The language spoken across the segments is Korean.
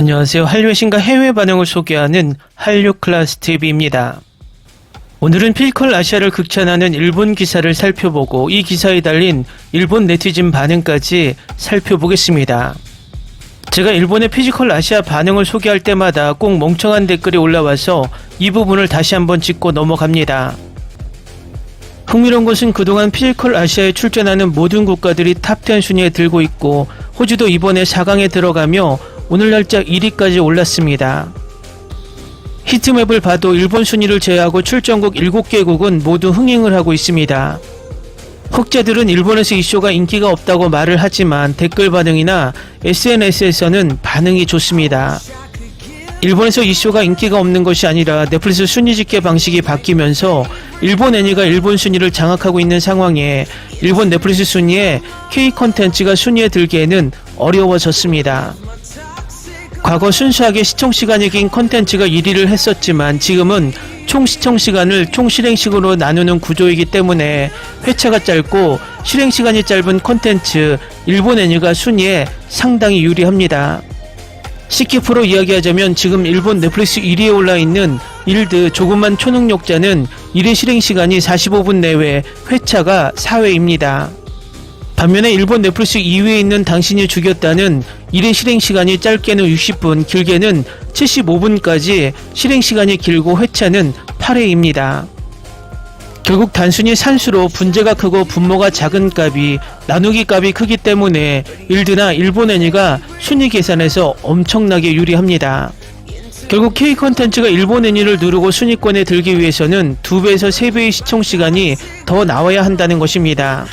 안녕하세요. 한류의 신과 해외 반응을 소개하는 한류클래스TV입니다. 오늘은 피지컬 아시아를 극찬하는 일본 기사를 살펴보고 이 기사에 달린 일본 네티즌 반응까지 살펴보겠습니다. 제가 일본의 피지컬 아시아 반응을 소개할 때마다 꼭 멍청한 댓글이 올라와서 이 부분을 다시 한번 짚고 넘어갑니다. 흥미로운 것은 그동안 피지컬 아시아에 출전하는 모든 국가들이 탑10 순위에 들고 있고 호주도 이번에 4강에 들어가며 오늘 날짜 1위까지 올랐습니다. 히트맵을 봐도 일본 순위를 제외하고 출전국 7개국은 모두 흥행을 하고 있습니다. 혹자들은 일본에서 이 쇼가 인기가 없다고 말을 하지만 댓글 반응이나 SNS에서는 반응이 좋습니다. 일본에서 이 쇼가 인기가 없는 것이 아니라 넷플릭스 순위 집계 방식이 바뀌면서 일본 애니가 일본 순위를 장악하고 있는 상황에 일본 넷플릭스 순위에 K 콘텐츠가 순위에 들기에는 어려워졌습니다. 과거 순수하게 시청시간이 긴 콘텐츠가 1위를 했었지만 지금은 총 시청시간을 총 실행식으로 나누는 구조이기 때문에 회차가 짧고 실행시간이 짧은 콘텐츠 일본 애니가 순위에 상당히 유리합니다. 시키프로 이야기하자면 지금 일본 넷플릭스 1위에 올라있는 일드 조금만 초능력자는 1회 실행시간이 45분 내외 회차가 4회입니다. 반면에 일본 넷플릭스 2위에 있는 당신이 죽였다는 1회 실행시간이 짧게는 60분, 길게는 75분까지 실행시간이 길고 회차는 8회입니다. 결국 단순히 산수로 분재가 크고 분모가 작은 값이 나누기 값이 크기 때문에 일드나 일본 애니가 순위 계산에서 엄청나게 유리합니다. 결국 K 콘텐츠가 일본 애니를 누르고 순위권에 들기 위해서는 2배에서 3배의 시청시간이 더 나와야 한다는 것입니다.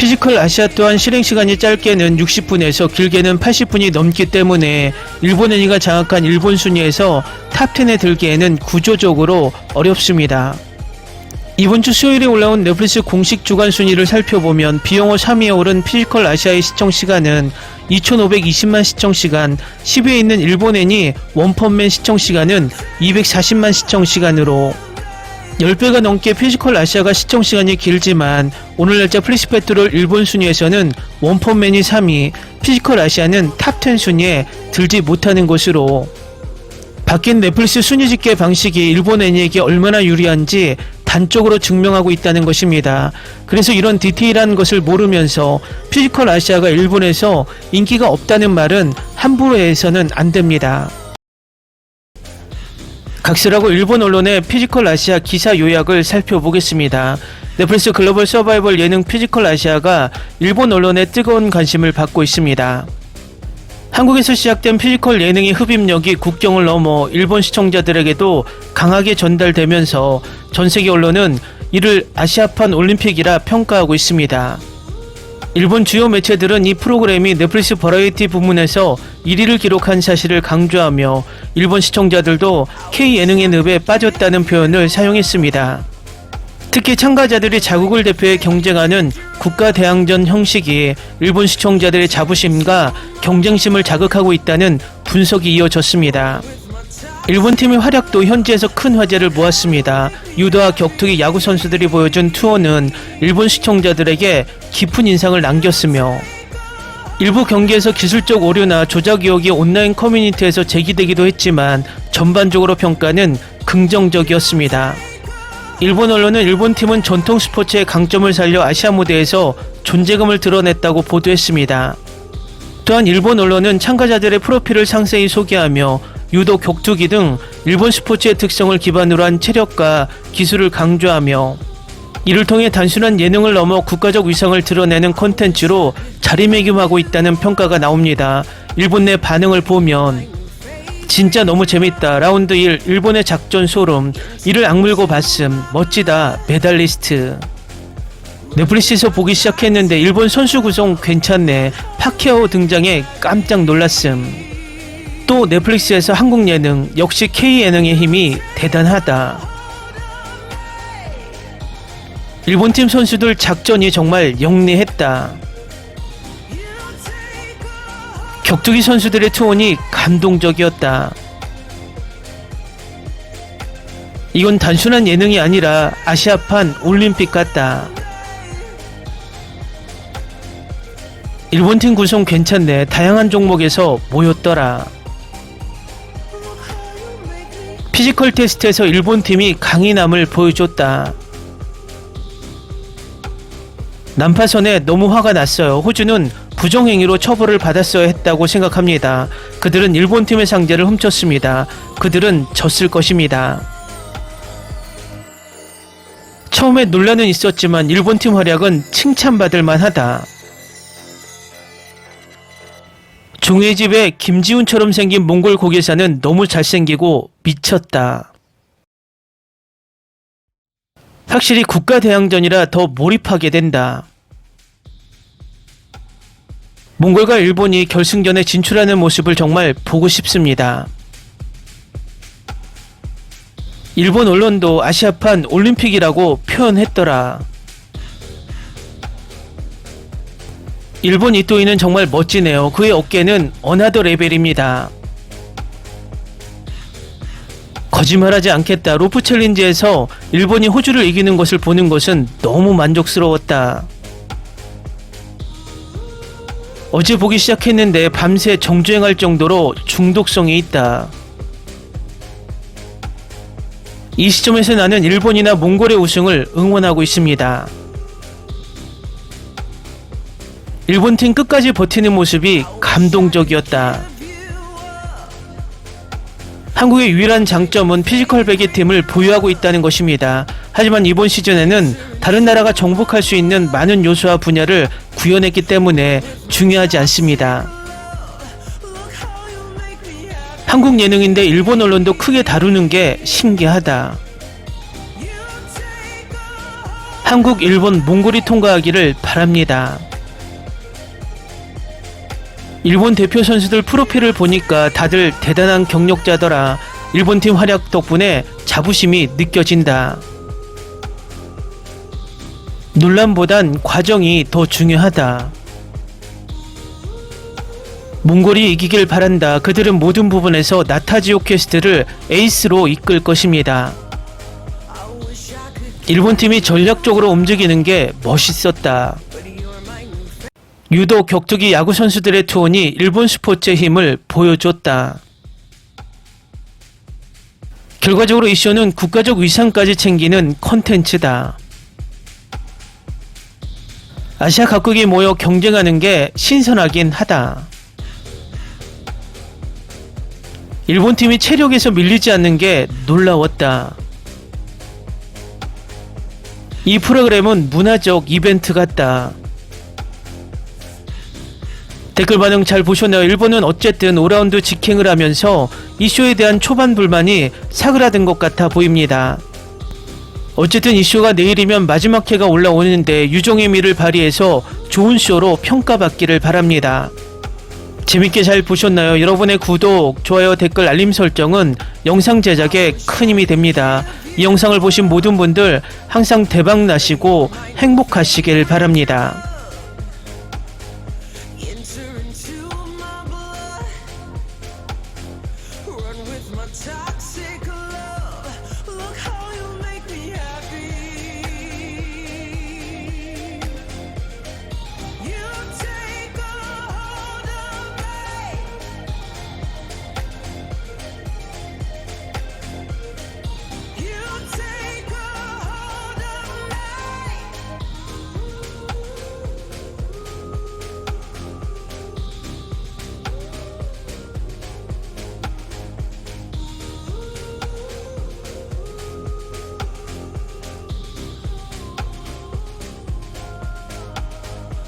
피지컬 아시아 또한 실행시간이 짧게는 60분에서 길게는 80분이 넘기 때문에 일본 애니가 장악한 일본 순위에서 탑10에 들기에는 구조적으로 어렵습니다. 이번 주 수요일에 올라온 넷플릭스 공식 주간 순위를 살펴보면 비영어 3위에 오른 피지컬 아시아의 시청시간은 2520만 시청시간, 10위에 있는 일본 애니 원펀맨 시청시간은 240만 시청시간으로 10배가 넘게 피지컬 아시아가 시청시간이 길지만 오늘 날짜 플리시페트롤 일본 순위에서는 원펀맨이 3위, 피지컬 아시아는 탑10 순위에 들지 못하는 것으로 바뀐 넷플릭스 순위 집계 방식이 일본 애니에게 얼마나 유리한지 단적으로 증명하고 있다는 것입니다. 그래서 이런 디테일한 것을 모르면서 피지컬 아시아가 일본에서 인기가 없다는 말은 함부로 해서는 안 됩니다. 각설하고 일본 언론의 피지컬 아시아 기사 요약을 살펴보겠습니다. 넷플릭스 글로벌 서바이벌 예능 피지컬 아시아가 일본 언론의 뜨거운 관심을 받고 있습니다. 한국에서 시작된 피지컬 예능의 흡입력이 국경을 넘어 일본 시청자들에게도 강하게 전달되면서 전세계 언론은 이를 아시아판 올림픽이라 평가하고 있습니다. 일본 주요 매체들은 이 프로그램이 넷플릭스 버라이어티 부문에서 1위를 기록한 사실을 강조하며 일본 시청자들도 K 예능의 늪에 빠졌다는 표현을 사용했습니다. 특히 참가자들이 자국을 대표해 경쟁하는 국가대항전 형식이 일본 시청자들의 자부심과 경쟁심을 자극하고 있다는 분석이 이어졌습니다. 일본 팀의 활약도 현지에서 큰 화제를 모았습니다. 유도와 격투기 야구 선수들이 보여준 투어는 일본 시청자들에게 깊은 인상을 남겼으며 일부 경기에서 기술적 오류나 조작 의혹이 온라인 커뮤니티에서 제기되기도 했지만 전반적으로 평가는 긍정적이었습니다. 일본 언론은 일본 팀은 전통 스포츠의 강점을 살려 아시아 무대에서 존재감을 드러냈다고 보도했습니다. 또한 일본 언론은 참가자들의 프로필을 상세히 소개하며 유도, 격투기 등 일본 스포츠의 특성을 기반으로 한 체력과 기술을 강조하며 이를 통해 단순한 예능을 넘어 국가적 위상을 드러내는 콘텐츠로 자리매김하고 있다는 평가가 나옵니다. 일본 내 반응을 보면 진짜 너무 재밌다. 라운드 1 일본의 작전 소름. 이를 악물고 봤음. 멋지다. 메달리스트. 넷플릭스에서 보기 시작했는데 일본 선수 구성 괜찮네. 파케오 등장에 깜짝 놀랐음. 또 넷플릭스에서 한국 예능, 역시 K 예능의 힘이 대단하다. 일본 팀 선수들 작전이 정말 영리했다. 격투기 선수들의 투혼이 감동적이었다. 이건 단순한 예능이 아니라 아시아판 올림픽 같다. 일본팀 구성 괜찮네. 다양한 종목에서 모였더라. 피지컬 테스트에서 일본 팀이 강인함을 보여줬다. 난파선에 너무 화가 났어요. 호주는 부정행위로 처벌을 받았어야 했다고 생각합니다. 그들은 일본 팀의 상대를 훔쳤습니다. 그들은 졌을 것입니다. 처음에 논란은 있었지만 일본 팀 활약은 칭찬받을 만하다. 종이의 집에 김지훈처럼 생긴 몽골 고개사는 너무 잘생기고 미쳤다. 확실히 국가대항전이라 더 몰입하게 된다. 몽골과 일본이 결승전에 진출하는 모습을 정말 보고 싶습니다. 일본 언론도 아시아판 올림픽이라고 표현했더라. 일본 이토이는 정말 멋지네요. 그의 어깨는 어나더 레벨입니다. 거짓말하지 않겠다. 로프 챌린지에서 일본이 호주를 이기는 것을 보는 것은 너무 만족스러웠다. 어제 보기 시작했는데 밤새 정주행할 정도로 중독성이 있다. 이 시점에서 나는 일본이나 몽골의 우승을 응원하고 있습니다. 일본 팀 끝까지 버티는 모습이 감동적이었다. 한국의 유일한 장점은 피지컬 베개 팀을 보유하고 있다는 것입니다. 하지만 이번 시즌에는 다른 나라가 정복할 수 있는 많은 요소와 분야를 구현했기 때문에 중요하지 않습니다. 한국 예능인데 일본 언론도 크게 다루는 게 신기하다. 한국, 일본, 몽골이 통과하기를 바랍니다. 일본 대표 선수들 프로필을 보니까 다들 대단한 경력자더라. 일본 팀 활약 덕분에 자부심이 느껴진다. 논란보단 과정이 더 중요하다. 몽골이 이기길 바란다. 그들은 모든 부분에서 나타지오 퀘스트를 에이스로 이끌 것입니다. 일본 팀이 전략적으로 움직이는 게 멋있었다. 유도, 격투기, 야구 선수들의 투혼이 일본 스포츠의 힘을 보여줬다. 결과적으로 이 쇼는 국가적 위상까지 챙기는 콘텐츠다. 아시아 각국이 모여 경쟁하는 게 신선하긴 하다. 일본 팀이 체력에서 밀리지 않는 게 놀라웠다. 이 프로그램은 문화적 이벤트 같다. 댓글 반응 잘 보셨나요? 일본은 어쨌든 5라운드 직행을 하면서 이 쇼에 대한 초반 불만이 사그라든 것 같아 보입니다. 어쨌든 이 쇼가 내일이면 마지막 회가 올라오는데 유종의 미를 발휘해서 좋은 쇼로 평가받기를 바랍니다. 재밌게 잘 보셨나요? 여러분의 구독, 좋아요, 댓글, 알림 설정은 영상 제작에 큰 힘이 됩니다. 이 영상을 보신 모든 분들 항상 대박 나시고 행복하시길 바랍니다.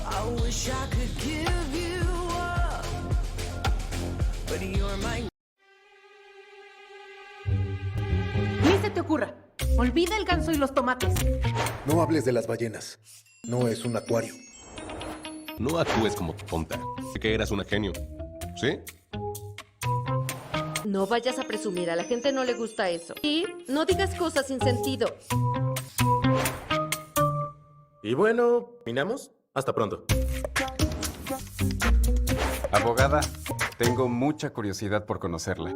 I wish I could give you up, but you're my... Ni se te ocurra. Olvida el ganso y los tomates. No hables de las ballenas. No es un acuario. No actúes como tonta. Que eras una genio. ¿Sí? No vayas a presumir, a la gente no le gusta eso. Y no digas cosas sin sentido. Y bueno, ¿terminamos? Hasta pronto. Abogada, tengo mucha curiosidad por conocerla.